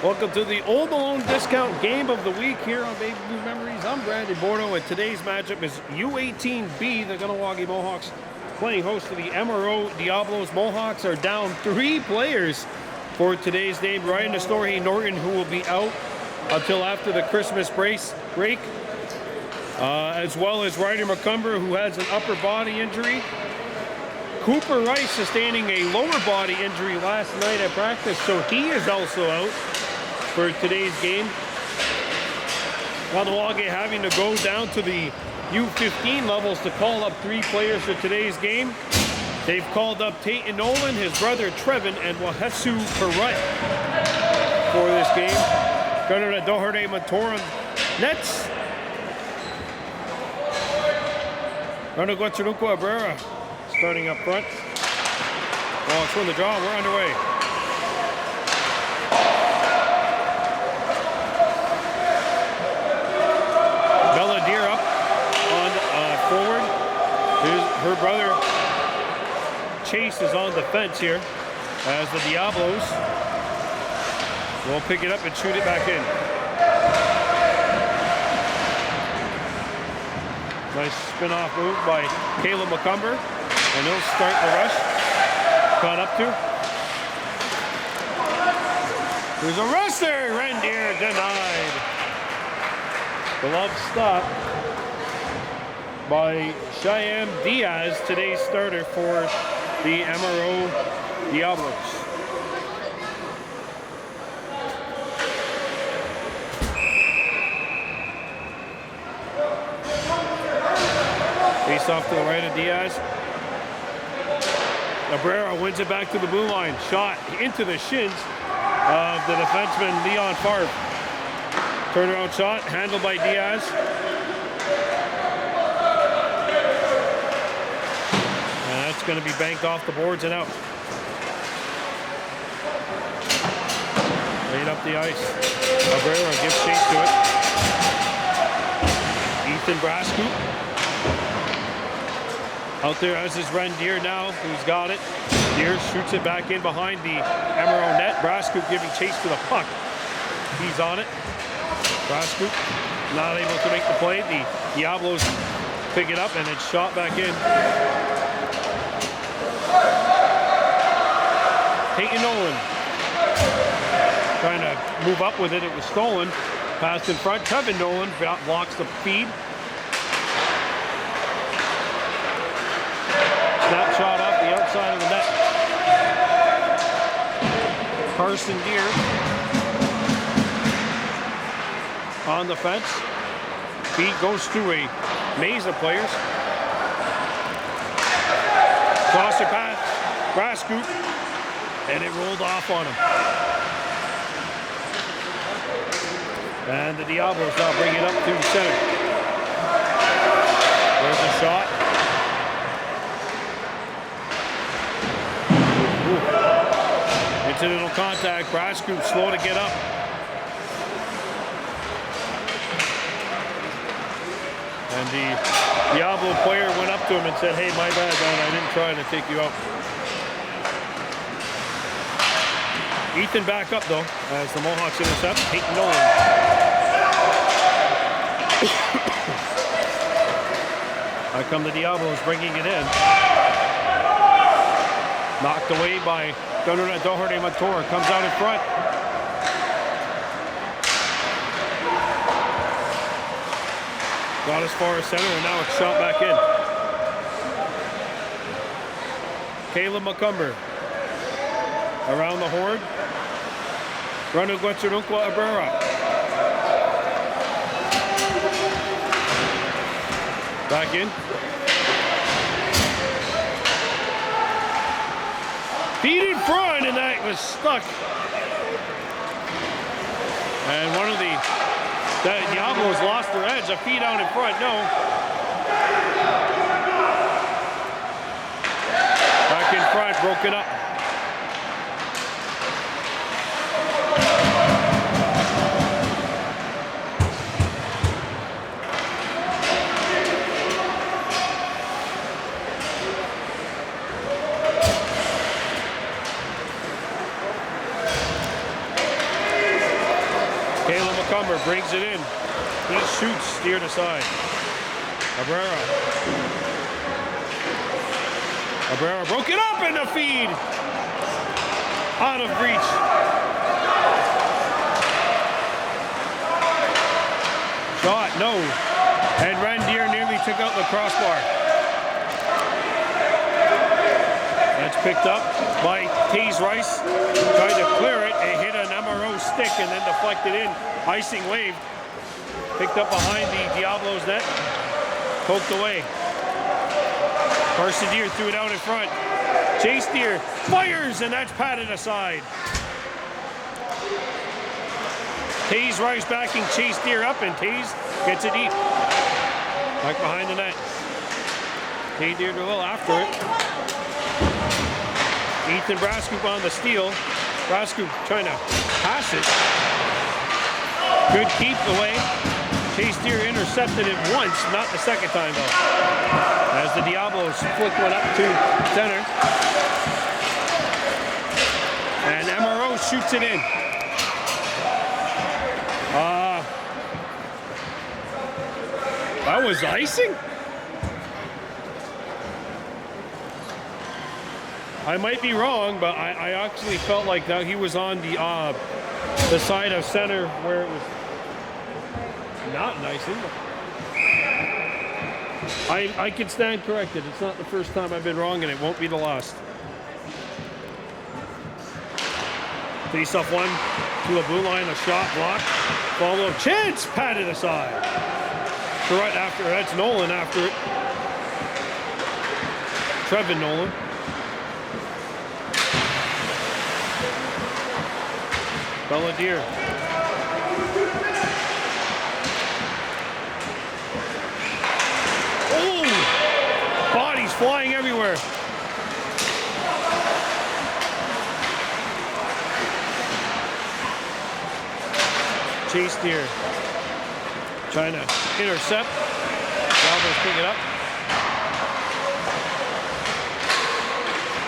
Welcome to the Old Malone Discount Game of the Week here on Baby Blue Memories. I'm Brandon Bordeaux, and today's matchup is U18-B, the Kahnawake Mohawks, playing host to the MRO Diablos. Mohawks are down 3 players for today's game. Ryan Nestorhe Norton, who will be out until after the Christmas break, as well as Ryder McCumber, who has an upper body injury. Cooper Rice sustaining a lower body injury last night at practice, so he is also out for today's game. Kahnawake having to go down to the U15 levels to call up 3 players for today's game. They've called up Tate Nolan, his brother Trevin, and Wahesu Perut for this game. Gunnar Doherde Matoran nets. Rana Guachanuco Abrera starting up front. Mohawks win the draw. We're underway. Bella Deer up on forward. Her brother Chase is on the fence here as the Diablos will pick it up and shoot it back in. Nice spin-off move by Caleb McCumber, and he'll start the rush. Caught up to. There's a rush there. Rendier denied. Beloved stop by Cheyenne Diaz, today's starter for the MRO Diablos. Face off to the right of Diaz. Abrera wins it back to the blue line. Shot into the shins of the defenseman Leon Favre. Turnaround shot handled by Diaz. And that's going to be banked off the boards and out. Laid up the ice. Abrera gives chase to it. Ethan Brascoop out there as is Rendier now, who's got it. Deer shoots it back in behind the MRO net. Brascoop giving chase to the puck. He's on it. Brascoop not able to make the play. The Diablos pick it up and it's shot back in. Peyton Nolan trying to move up with it. It was stolen. Passed in front. Kevin Nolan blocks the feed. Snapshot off the outside of the net. Carson Deer on the fence. Feed goes to a maze of players. Crosser pass, Brascoop, and it rolled off on him. And the Diablos now bring it up to center. There's a shot. Incidental contact. Brascoop slow to get up. And the Diablo player went up to him and said, "Hey, my bad, man. I didn't try to take you out." Ethan back up, though, as the Mohawks intercept. Peyton Nolan. Here come the Diablos bringing it in. Knocked away by Gunnar Doherde Mator. Comes out in front. Got as far as center, and now it's shot back in. Caleb McCumber around the horn. Rana Guachanuco Abrera. Back in. Feed in front, and that was stuck. And one of the Diablos lost their edge. A feed out in front, no. Back in front, broken up. McCumber brings it in. He shoots, steered aside. Abrera broke it up in the feed. Out of reach. Shot, no. And Rendier nearly took out the crossbar. That's picked up by Taze Rice. Tried to clear it and hit an MRO stick and then deflected in. Icing wave. Picked up behind the Diablos net. Poked away. Carson Deer threw it out in front. Chase Deer fires, and that's patted aside. Taze Rice backing Chase Deer up, and Taze gets it deep. Back behind the net. Taze Deer a little after it. Ethan Brascoop on the steal. Brascoop trying to pass it. Good keep away. Chase Deer intercepted it once, not the second time though. As the Diablos flick one up to center. And MRO shoots it in. That was icing? I might be wrong, but I actually felt like that he was on the side of center where it was not an icing. I can stand corrected. It's not the first time I've been wrong, and it won't be the last. Face off one to a blue line, a shot blocked. Follow up chance, patted aside. Correct after that's Nolan after it. Trevin Nolan. Belladier. Oh! Bodies flying everywhere. Chase Deer trying to intercept. Diablos pick it up.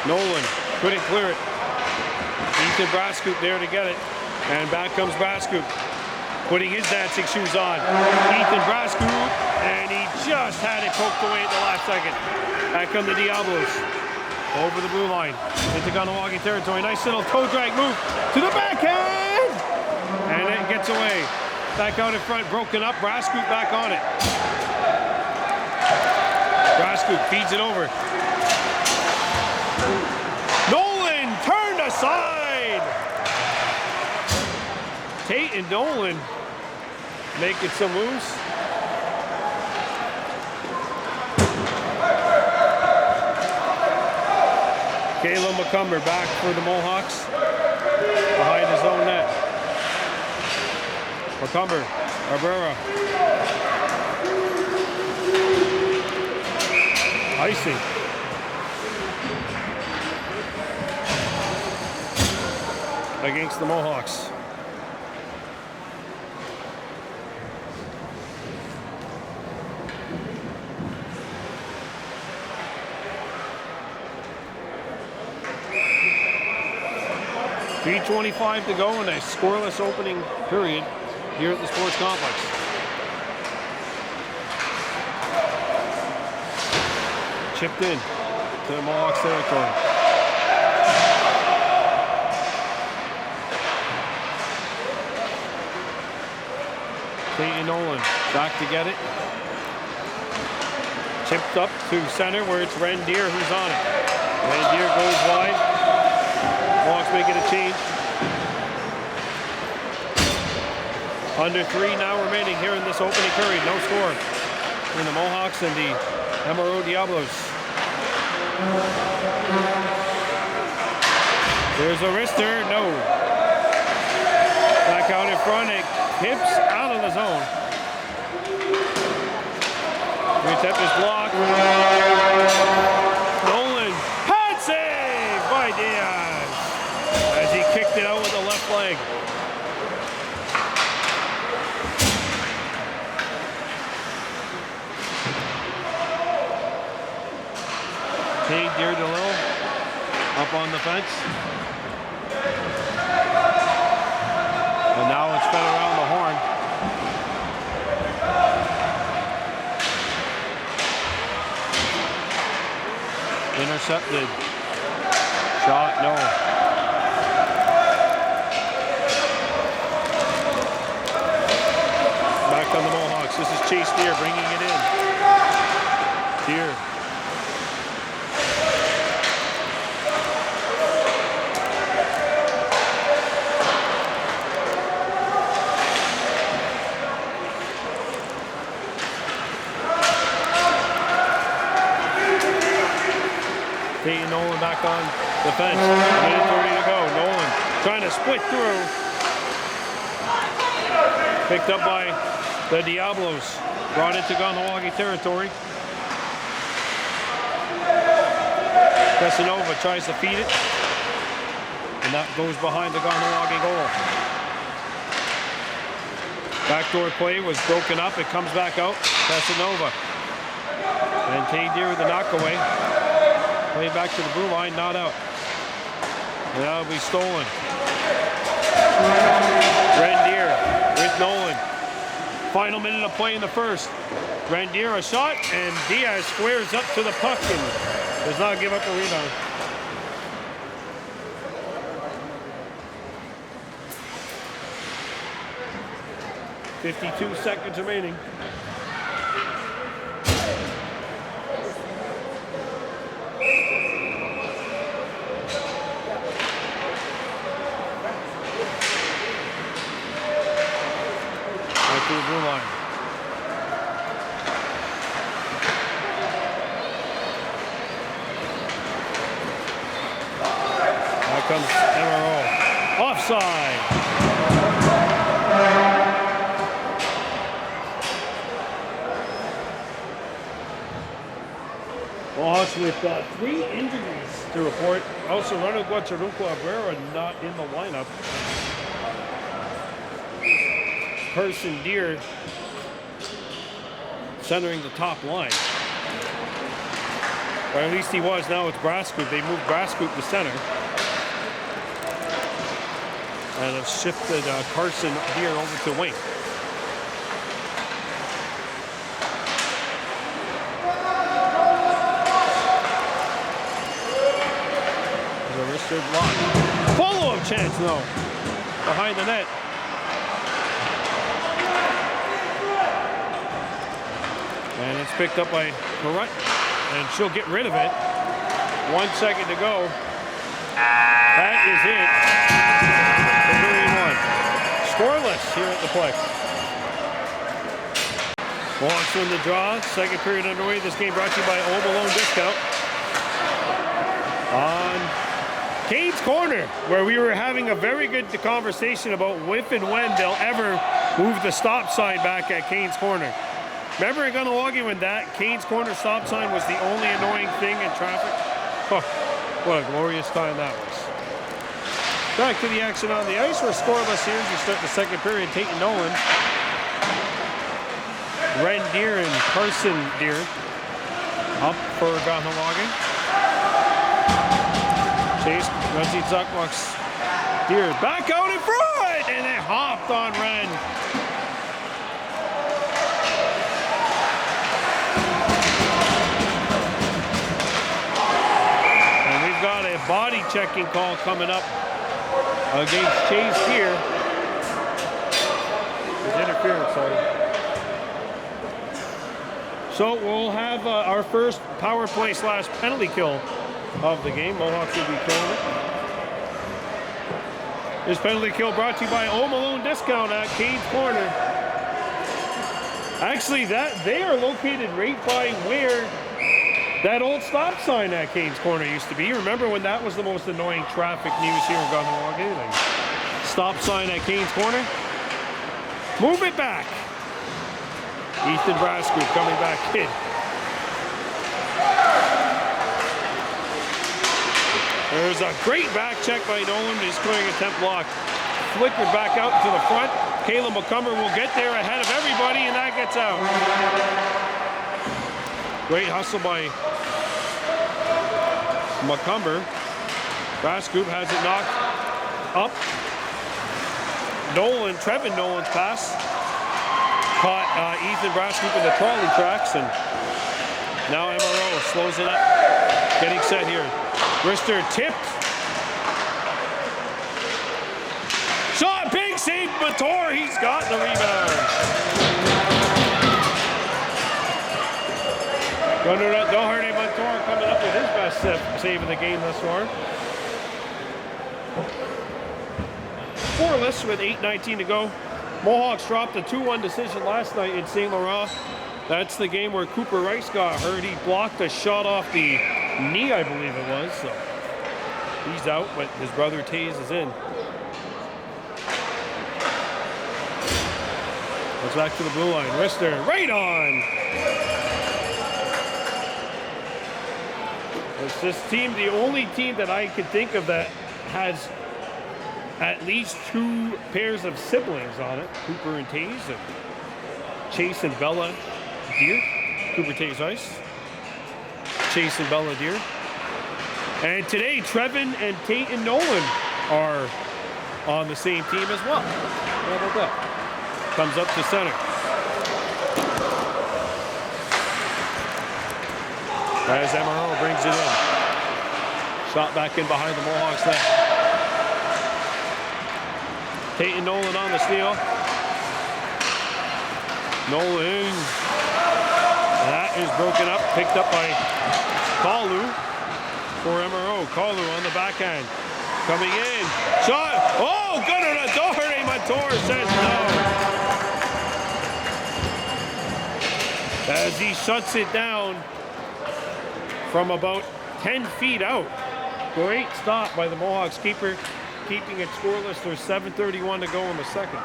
Nolan couldn't clear it. Ethan Brascoop there to get it. And back comes Brascoop, putting his dancing shoes on. Ethan Brascoop, and he just had it poked away at the last second. Back come the Diablos. Over the blue line. Into Kahnawake territory. Nice little toe drag move to the backhand! And it gets away. Back out in front, broken up. Brascoop back on it. Brascoop feeds it over. Nolan turned aside! Tate and Nolan making some moves. Caleb McCumber back for the Mohawks. Behind his own net. McCumber, Abrera. Icing. Against the Mohawks. .325 to go in a scoreless opening period here at the sports complex. Chipped in to the Mohawks territory. Peyton Nolan back to get it. Chipped up to center where it's Rendier who's on it. Rendier goes wide. Mohawks making a change. Under 3 now remaining here in this opening period. No score between the Mohawks and the MRO Diablos. There's a wrister. No. Back out in front. It hips out of the zone. Retep is blocked. Nolan. Pad save by Diaz as he kicked it out with the left leg. Cade Deardillo up on the fence. And now it's fed around the horn. Intercepted. Shot, no. Back on the Mohawks. This is Chase Deer bringing it in. Deer. Peyton Nolan back on the fence. Minute 30 to go. Nolan trying to split through. Picked up by the Diablos. Brought into Kahnawake territory. Casanova tries to feed it. And that goes behind the Kahnawake goal. Backdoor play was broken up. It comes back out. Casanova. And Tay Deer with the knockaway. Play back to the blue line, not out. And that'll be stolen. Rendier with Nolan. Final minute of play in the first. Rendier a shot, and Diaz squares up to the puck and does not give up a rebound. .52 seconds remaining. To the blue line. Now comes MRO. Offside. Mohawks with 3 injuries to report. Also, Ronald Guacharuco Abrera not in the lineup. Person Deer centering the top line. Or at least he was. Now it's Brascoop. They moved Brascoop to center. And have shifted Carson Deer over to wing. The wristed lock. Follow-up chance, no. Behind the net. And it's picked up by Perrott, and she'll get rid of it. 1 second to go. That is it. Scoreless here at the play. Mohawks win the draw. Second period underway. This game brought to you by Home Alone Discount. On Kane's Corner, where we were having a very good conversation about if and when they'll ever move the stop sign back at Kane's Corner. Remember in Kahnawake when that Kane's Corner stop sign was the only annoying thing in traffic? Oh, what a glorious time that was. Back to the action on the ice. We're scoreless here as we start the second period. Peyton Nolan. Ren Deer and Carson Deer up for Kahnawake. Chase, Reggie Zuckmucks. Deer back out in front! And they hopped on Ren. Got a body checking call coming up against Chase here. There's interference, sorry. So we'll have our first power play / penalty kill of the game. Mohawks will be killing it. This penalty kill brought to you by Home Alone Discount at Kane's Corner. Actually, they are located right by where that old stop sign at Kane's Corner used to be. You remember when that was the most annoying traffic news here in Kahnawake? Like, stop sign at Kane's Corner. Move it back. Ethan Brascoop coming back in. There's a great back check by Nolan. He's clearing a temp block. Flickered back out to the front. Caleb McCumber will get there ahead of everybody, and that gets out. Great hustle by McCumber. Brascoop has it knocked up. Nolan, Trevin Nolan's pass. Caught Ethan Brascoop in the trolley tracks, and now MRO slows it up. Getting set here. Wrister tipped. Shot, big save, Mator. He's got the rebound. Doherty Mator coming up with his best save of the game thus far. Scoreless with 8:19 to go. Mohawks dropped a 2-1 decision last night in St. Laurent. That's the game where Cooper Rice got hurt. He blocked a shot off the knee, I believe it was. So he's out, but his brother Taze is in. Goes back to the blue line. Wrister, right on. It's this team, the only team that I could think of that has at least 2 pairs of siblings on it. Cooper and Taze, and Chase and Bella Deer. Cooper Taze Ice. Chase and Bella Deer. And today, Trevin and Tate and Nolan are on the same team as well. How about that? Comes up to center. As MRO brings it in. Shot back in behind the Mohawks net. Tate and Nolan on the steal. Nolan. That is broken up, picked up by Kalu for MRO. Kalu on the backhand. Coming in. Shot. Oh, good on a Doherty. Mator says no. As he shuts it down from about 10 feet out. Great stop by the Mohawks keeper, keeping it scoreless. There's 7:31 to go in the second.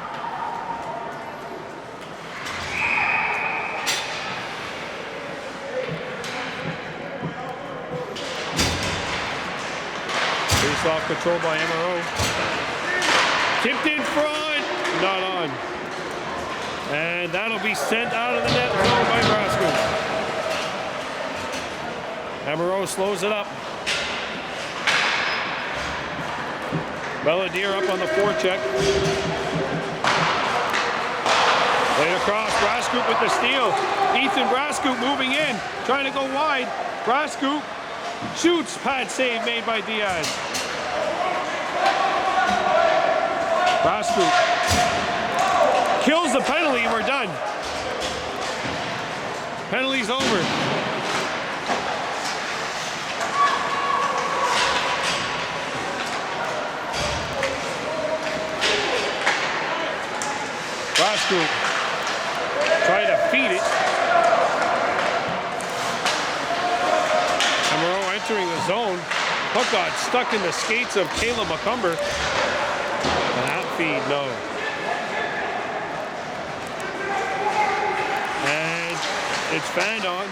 Face-off controlled by MRO. Tipped in front, not on. And that'll be sent out of the net thrown by Brasco. MRO slows it up. Belladier up on the forecheck. Laid across, Brascoop with the steal. Ethan Brascoop moving in, trying to go wide. Brascoop shoots, pad save made by Diaz. Brascoop kills the penalty, we're done. Penalty's over. Brascoop trying to feed it. MRO entering the zone. Puck got stuck in the skates of Caleb McCumber. And that feed, no. And it's fanned on.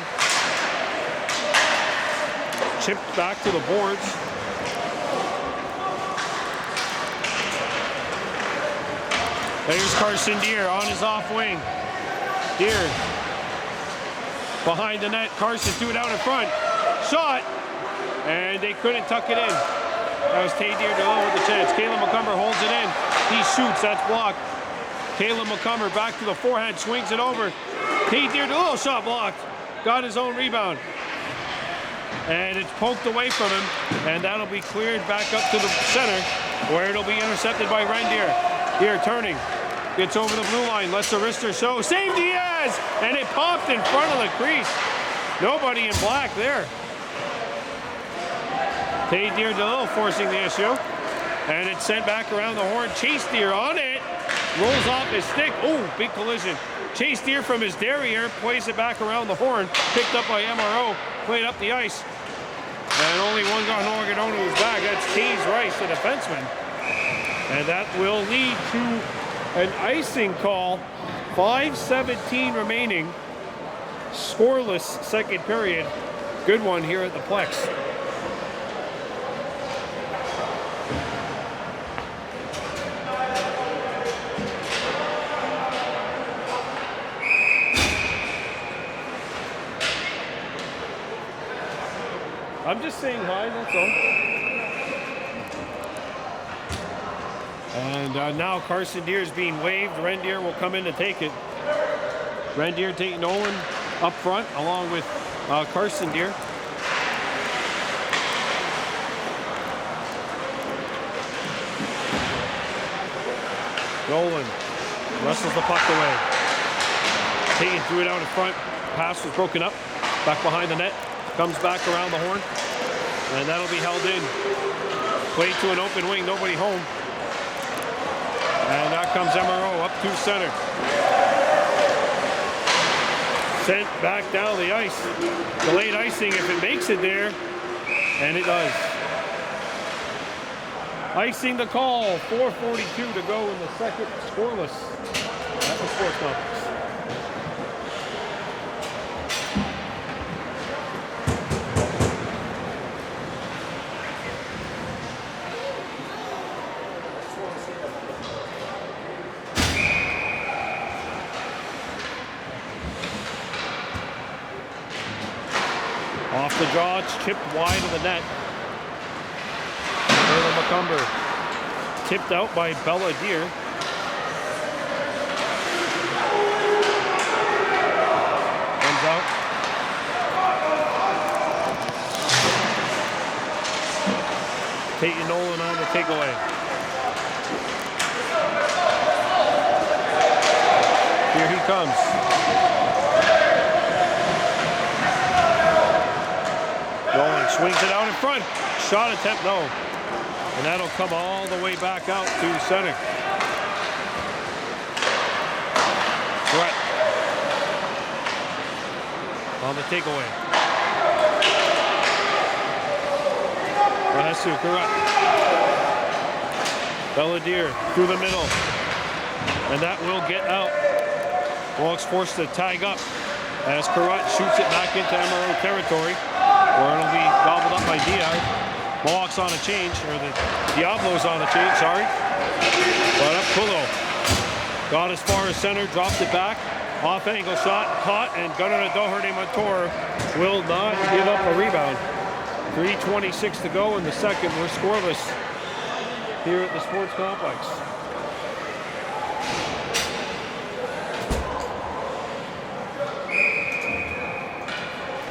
Chipped back to the boards. There's Carson Deer on his off wing. Deer behind the net. Carson threw it out in front. Shot. And they couldn't tuck it in. That was Tay Deer with the chance. Caleb McCumber holds it in. He shoots. That's blocked. Caleb McCumber back to the forehand. Swings it over. Tay Deer shot blocked. Got his own rebound. And it's poked away from him. And that'll be cleared back up to the center, where it'll be intercepted by Rendier. Here turning, gets over the blue line, lets the wrister show, save Diaz, and it popped in front of the crease. Nobody in black there. Tay Deer DeLille forcing the issue, and it's sent back around the horn. Chase Deer on it, rolls off his stick. Oh, big collision. Chase Deer from his derriere plays it back around the horn, picked up by MRO, played up the ice, and only one Kahnawake who's back. That's Taze Rice, the defenseman. And that will lead to an icing call. 5:17 remaining. Scoreless second period. Good one here at the Plex. I'm just saying hi, that's all. And now Carson Deer is being waved. Rendier will come in to take it. Rendier, Tate Nolan up front along with Carson Deer. Nolan wrestles the puck away. Taken threw it out in front. Pass was broken up. Back behind the net. Comes back around the horn. And that'll be held in. Played to an open wing. Nobody home. And that comes MRO up to center. Sent back down the ice. Delayed icing if it makes it there. And it does. Icing the call. 4:42 to go in the second. Scoreless at the sports complex. Off the draw, it's chipped wide of the net. Taylor McCumber. Tipped out by Bella Deer. Comes out. Peyton Nolan on the takeaway. Here he comes. Nolan swings it out in front. Shot attempt, no. And that'll come all the way back out to center. Brett on the takeaway. Vasu, correct. Belladier through the middle. And that will get out. Mohawks forced to tag up as Carrot shoots it back into MRO territory, where it'll be gobbled up by Diaz. Mohawks on a change, or the Diablos on a change, sorry. But up Pulo. Got as far as center, dropped it back. Off angle shot, caught, and Gunnar Doherty Montour will not give up a rebound. 3:26 to go in the second. We're scoreless here at the sports complex.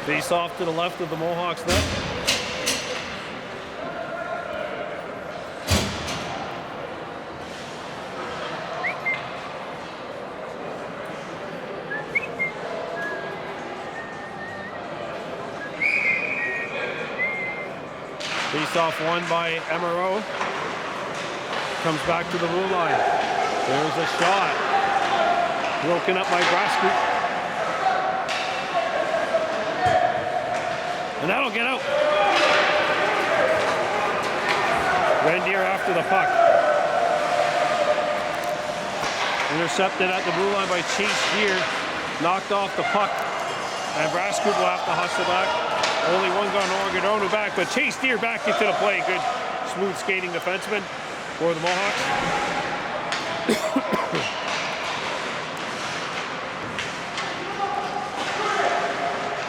Face off to the left of the Mohawks net. Face off won by MRO. Comes back to the blue line. There's a shot. Broken up by Brascoop. And that'll get out. Rendier after the puck. Intercepted at the blue line by Chase Deer. Knocked off the puck. And Brascoop will have to hustle back. Only one gun Orgadonu back, but Chase Deer back into the play. Good smooth skating defenseman for the Mohawks.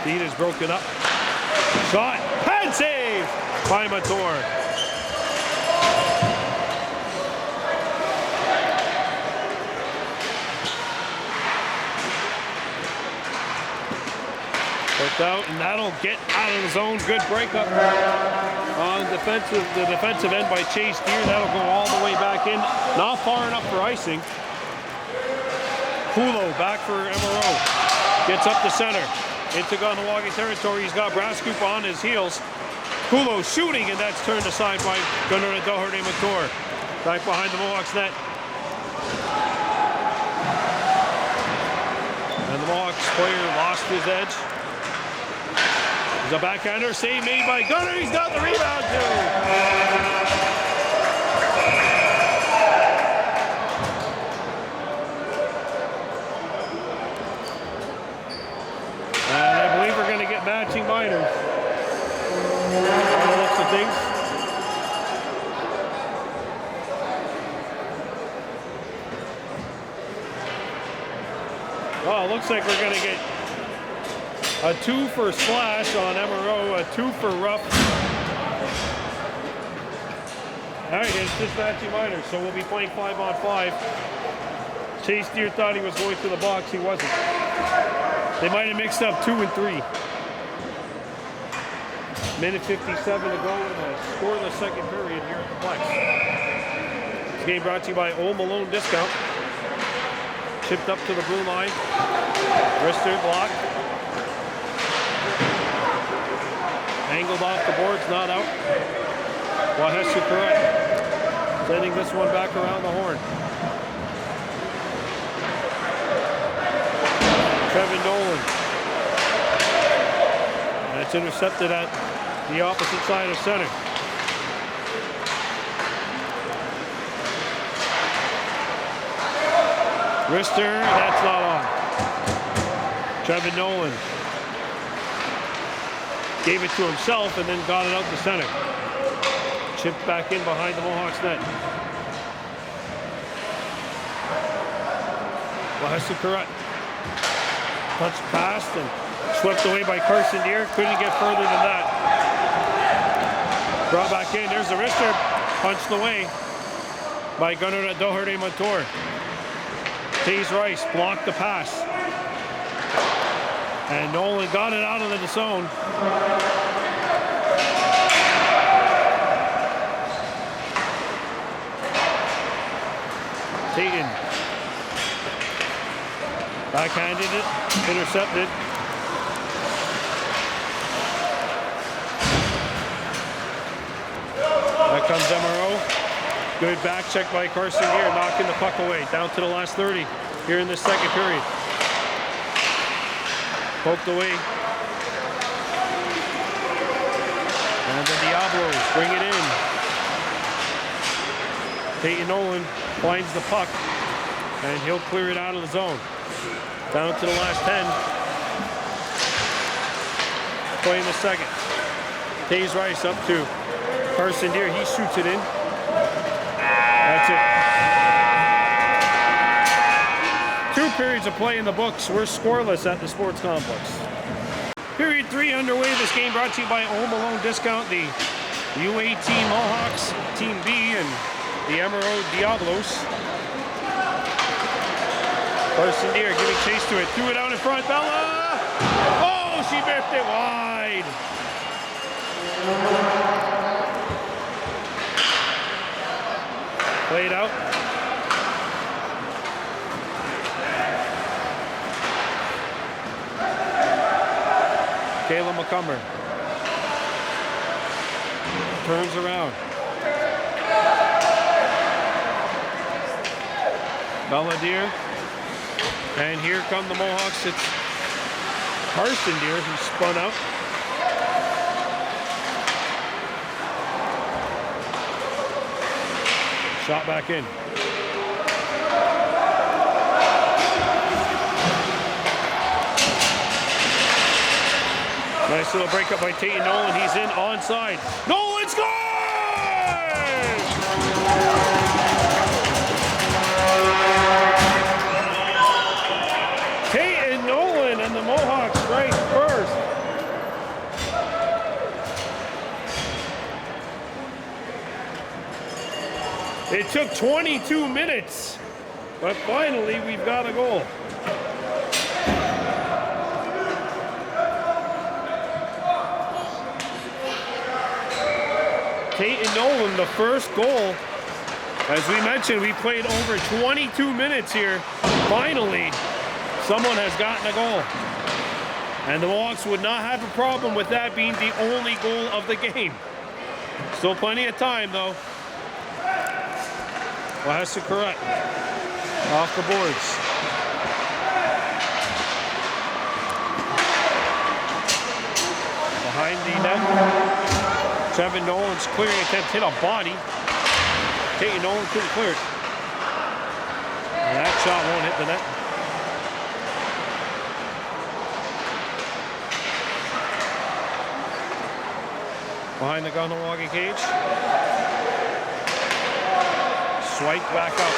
Feed is broken up. Shot, pad save by Montour. Put out, and that'll get out of the zone. Good breakup on the defensive end by Chase Deer. That'll go all the way back in. Not far enough for icing. Pulo back for MRO. Gets up the center. Into Kahnawake territory. He's got Brascoop on his heels. Pulo shooting, and that's turned aside by Gunnar Doherty Montour. Back behind the Mohawks net. And the Mohawks player lost his edge. There's a backhander, save made by Gunnar. He's got the rebound too. And I believe we're going to get matching minors. On the looks of things. Well, it looks like we're going to get a 2 for slash on MRO, a 2 for rough. All right, it's just matching minors, so we'll be playing 5-on-5. Chase Deer thought he was going to the box. He wasn't. They might have mixed up 2 and 3. Minute 57 to go in a scoreless second period here at the Flex. This game brought to you by Old Malone Discount. Chipped up to the blue line. Wrister block. Angled off the boards, not out. Wahesu correct. Sending this one back around the horn. Trevin Nolan. That's intercepted at the opposite side of center. Wrister, that's not on. Trevin Nolan gave it to himself and then got it out to center. Chipped back in behind the Mohawks net. Wahesu correct. Touch passed and swept away by Carson Deere. Couldn't get further than that. Brought back in. There's the wrister. Punched away by Gunnar Doherty Montour. Taze Rice blocked the pass. And Nolan got it out of the zone. Tatum. Backhanded it, intercepted. That comes MRO. Good back check by Carson Deere, knocking the puck away. Down to the last 30 here in the second period. Poked away. And the Diablos bring it in. Peyton Nolan finds the puck, and he'll clear it out of the zone. Down to the last 10. Playing the second. Taze Rice up to Carson Deere. He shoots it in. That's it. 2 periods of play in the books. We're scoreless at the sports complex. Period 3 underway. This game brought to you by Old Malone Discount, the U18 Mohawks, Team B, and the MRO Diablos. Carson Deere giving chase to it. Threw it out in front. Bella! Oh, she biffed it wide. Played out. Kayla McCumber turns around. Bella Deere. And here come the Mohawks. It's Carson Deere who spun out. Shot back in. Nice little breakup by Tate Nolan. He's in onside. Nolan scores! Tate and Nolan and the Mohawks strike first. It took 22 minutes, but finally we've got a goal. Tate and Nolan, the first goal. As we mentioned, we played over 22 minutes here. Finally, someone has gotten a goal. And the Mohawks would not have a problem with that being the only goal of the game. Still plenty of time, though. Wahesu correct. Off the boards. Behind the net. Trevin Nolan's clearing attempt hit a body. Tate Nolan couldn't clear it. And that shot won't hit the net. Behind the Kahnawake cage. Swipe back up.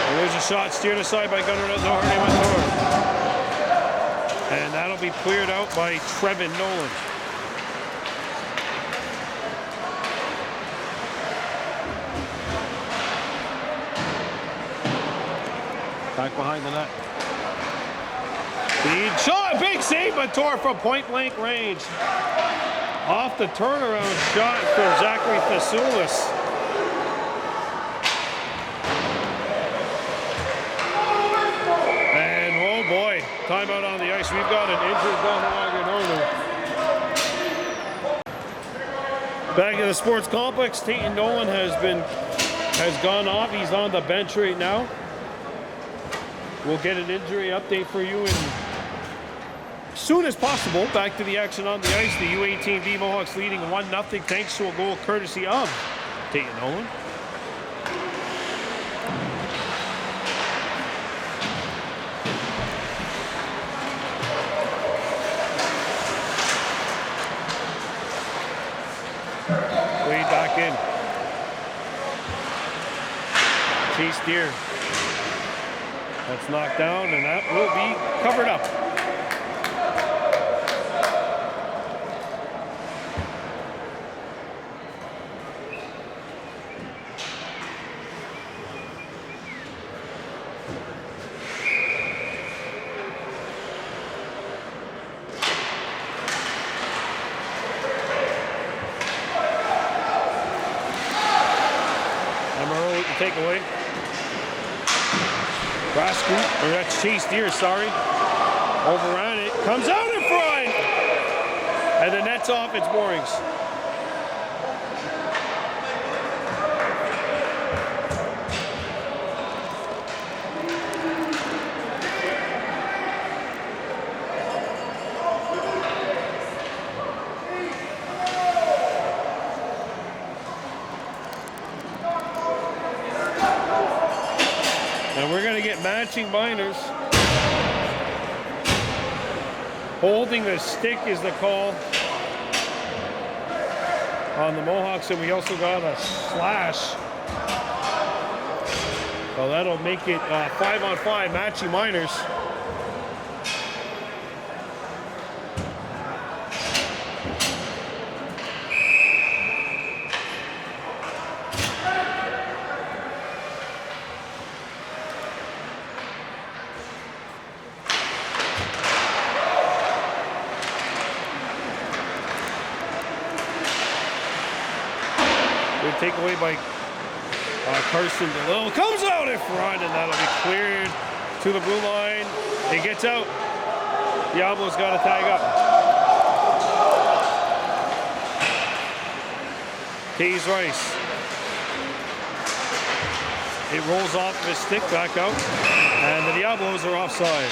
And there's a shot steered aside by Gunnar Doherty Montour. And that'll be cleared out by Trevin Nolan. Back behind the net. Speed shot, big save, Montour from point blank range. Off the turnaround shot for Zachary Fasoulis. Timeout on the ice. We've got an injured Kahnawake Northern. Back in the sports complex, Tate Nolan has gone off. He's on the bench right now. We'll get an injury update for you as soon as possible. Back to the action on the ice. The U18-B Mohawks leading 1-0 thanks to a goal courtesy of Tate Nolan. Wade back in. Chase Deer. That's knocked down, and that will be covered up. MRO with the takeaway. Brascoot, or that's Chase Deer, sorry. Overran it, comes out in front! And the net's off its moorings. And we're going to get matching minors. Holding the stick is the call on the Mohawks, and we also got a slash. So that'll make it 5-on-5 matching minors. Good takeaway by Carson DeLille. Comes out in front, and that'll be cleared to the blue line. It gets out. Diablos got to tag up. Taze Rice. It rolls off of his stick, back out. And the Diablos are offside.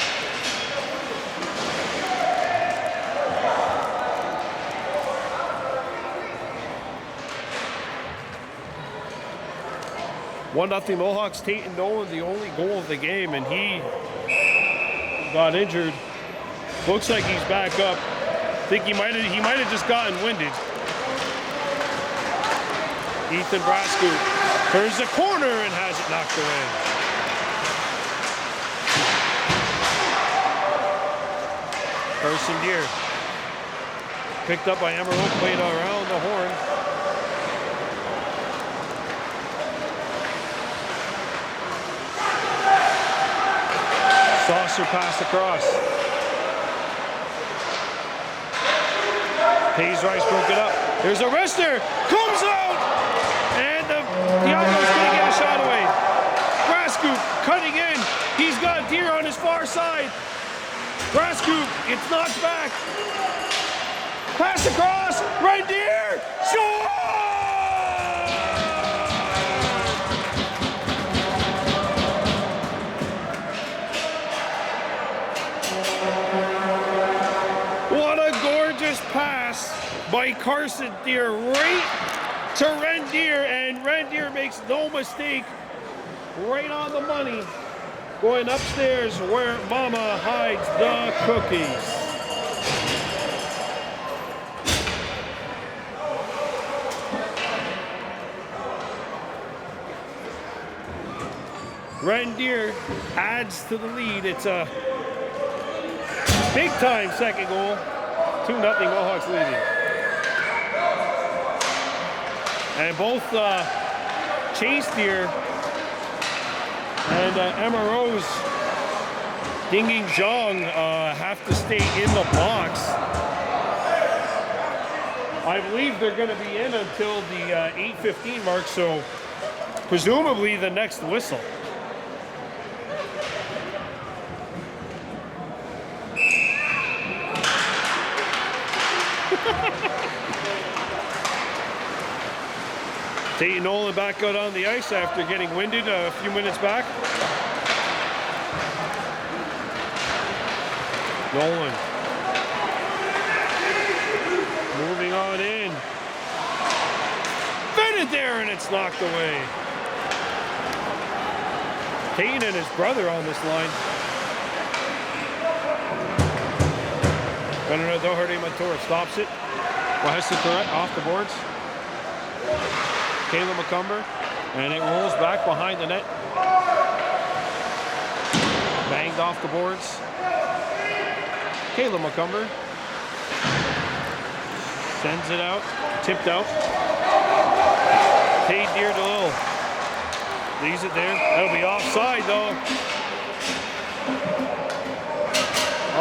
One nothing Mohawks. Tate Nolan, the only goal of the game, and he got injured. Looks like he's back up. I think he might have just gotten winded. Ethan Brascoot turns the corner and has it knocked away. Carson Deer picked up by MRO, played around the horn. Saucer pass across. Taze Rice broke it up. There's a wrister. Comes out! And the Diablos gonna get a shot away. Brascoot cutting in. He's got Deer on his far side. Brascoot gets knocked back. Pass across. Red Deer. Score! Pass by Carson Deer right to Rendier, and Rendier makes no mistake, right on the money, going upstairs where Mama hides the cookies. Rendier adds to the lead. It's a big time second goal. 2-0 Mohawks leading. And both Chase Deer and MRO's Dinging Zhang have to stay in the box. I believe they're going to be in until the 8:15 mark, so presumably the next whistle. Tate Nolan back out on the ice after getting winded a few minutes back. Nolan. Moving on in. Fitted there, and it's knocked away. Tate and his brother on this line. Doherty Matura stops it. Wahesi Correct off the boards. Caleb McCumber, and it rolls back behind the net. Banged off the boards. Caleb McCumber sends it out, tipped out. Tate Deer DeLille leaves it there. That'll be offside though.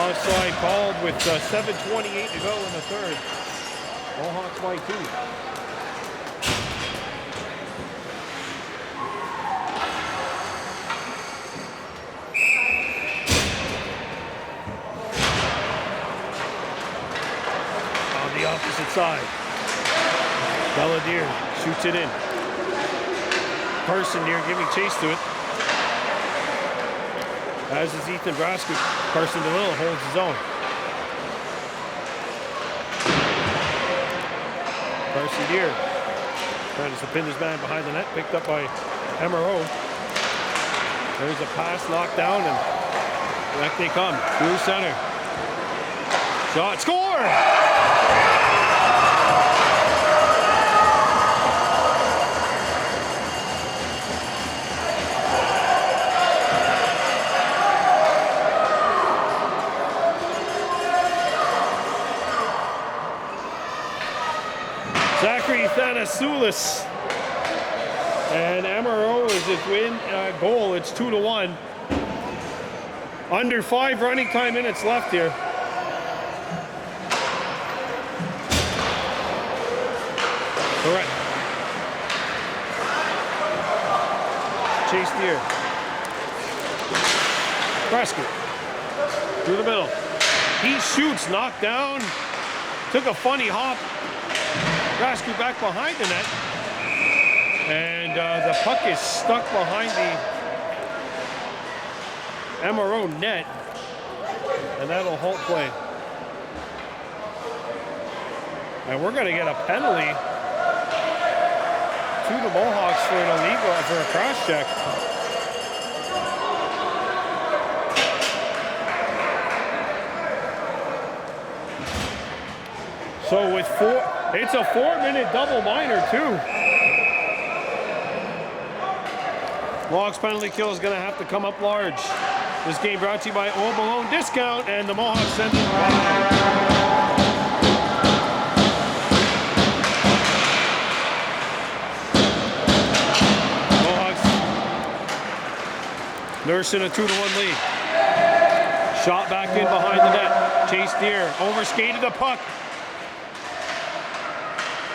Offside called with 7:28 to go in the third. Mohawks by 2. On the opposite side, Belladere shoots it in. Carson Deer giving chase to it. As is Ethan Brasky. Carson DeLille holds his own. Carson Deer trying to pin his man behind the net, picked up by MRO. There's a pass knocked down, and back they come. Through center. Shot, score! Zachary Thanasoulis and MRO is his win goal. It's 2-1. Under 5 running time minutes left here. Correct. Chase Deer. Prescott through the middle. He shoots, knocked down. Took a funny hop. Rescue back behind the net, and the puck is stuck behind the MRO net, and that'll halt play. And we're going to get a penalty to the Mohawks for an illegal, for a cross check. So with 4, it's a 4-minute double minor too. Mohawks penalty kill is going to have to come up large. This game brought to you by Old Malone Discount, and the Mohawks send it Mohawks nursing a 2-1 lead. Shot back in behind the net. Chase Deer overskated the puck.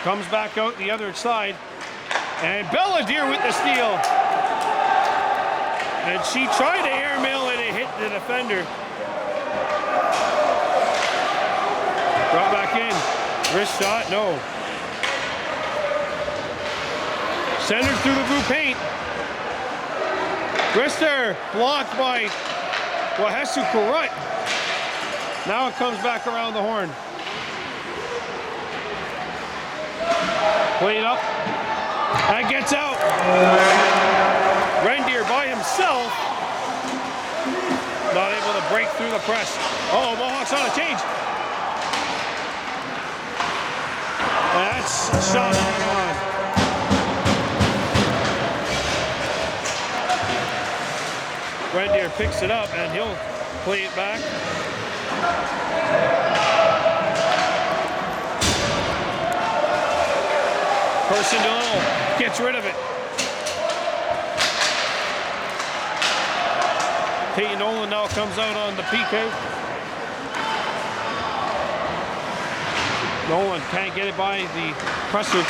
Comes back out the other side. And Belladere with the steal. And she tried to airmail it and hit the defender. Brought back in. Wrist shot, no. Centered through the blue paint. Wrister blocked by Wahesu Kurut. Now it comes back around the horn. Played up and gets out. Rendier by himself. Not able to break through the press. Oh, Mohawks on a change. That's shot on. Rendier picks it up and he'll play it back. Carson DeLille gets rid of it. Tate Nolan now comes out on the PK. Nolan can't get it by the presser.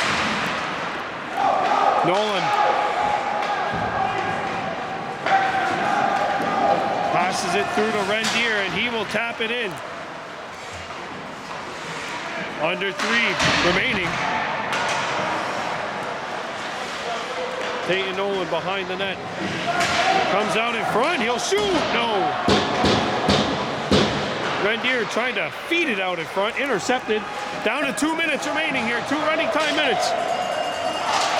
Nolan passes it through to Rendier, and he will tap it in. Under 3 remaining. Tate Nolan behind the net. Comes out in front. He'll shoot. No. Rendier trying to feed it out in front. Intercepted. Down to 2 minutes remaining here. 2 running time minutes.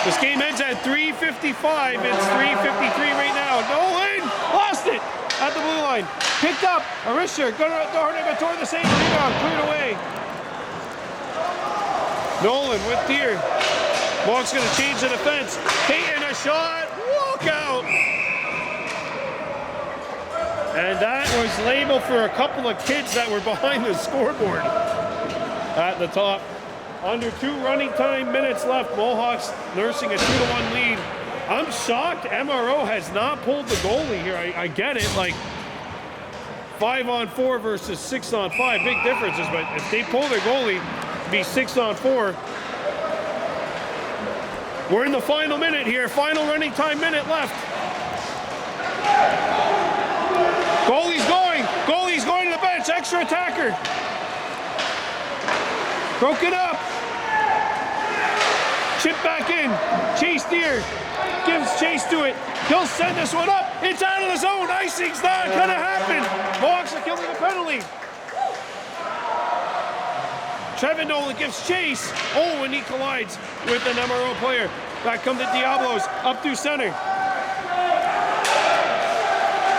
This game ends at 3:55. It's 3:53 right now. Nolan lost it at the blue line. Picked up. Arisha going toward the same rebound. Cleared away. Nolan with Deer. Mohawks going to change the defense. Peyton a shot. Walk out. And that was labeled for a couple of kids that were behind the scoreboard at the top. Under 2 running time minutes left. Mohawks nursing a 2-1 lead. I'm shocked MRO has not pulled the goalie here. I get it, like 5-on-4 versus 6-on-5, big differences, but if they pull their goalie, it'd be 6-on-4. We're in the final minute here, final running time minute left. Goalie's going to the bench, extra attacker. Broken up. Chip back in. Chase Deer gives chase to it. He'll send this one up. It's out of the zone. Icing's not going to happen. Mohawks are killing the penalty. Trevin Nolan gives chase. Oh, and he collides with an MRO player. Back come the Diablos up through center.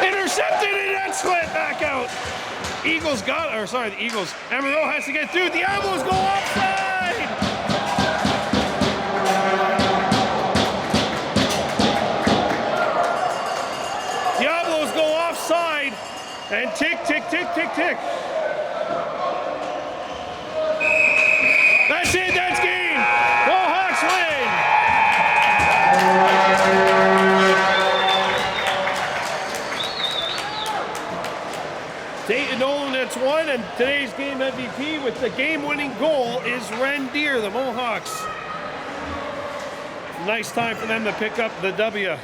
Intercepted and that split back out. Eagles got, or sorry, the Eagles. MRO has to get through. Diablos go offside. Diablos go offside. And tick, tick, tick, tick, tick. That's it, that's game. Mohawks win. Tate Nolan, that's one, and today's game MVP with the game-winning goal is Rendier, the Mohawks. Nice time for them to pick up the W.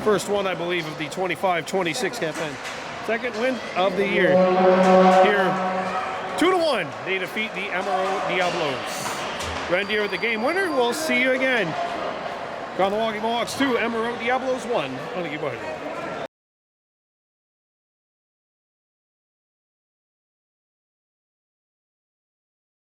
First one, I believe, of the 25-26 campaign. Second win of the year. Here, 2-1, they defeat the MRO Diablos. Rendier, the game winner. We'll see you again. Kahnawake Mohawks 2, MRO Diablos 1. On the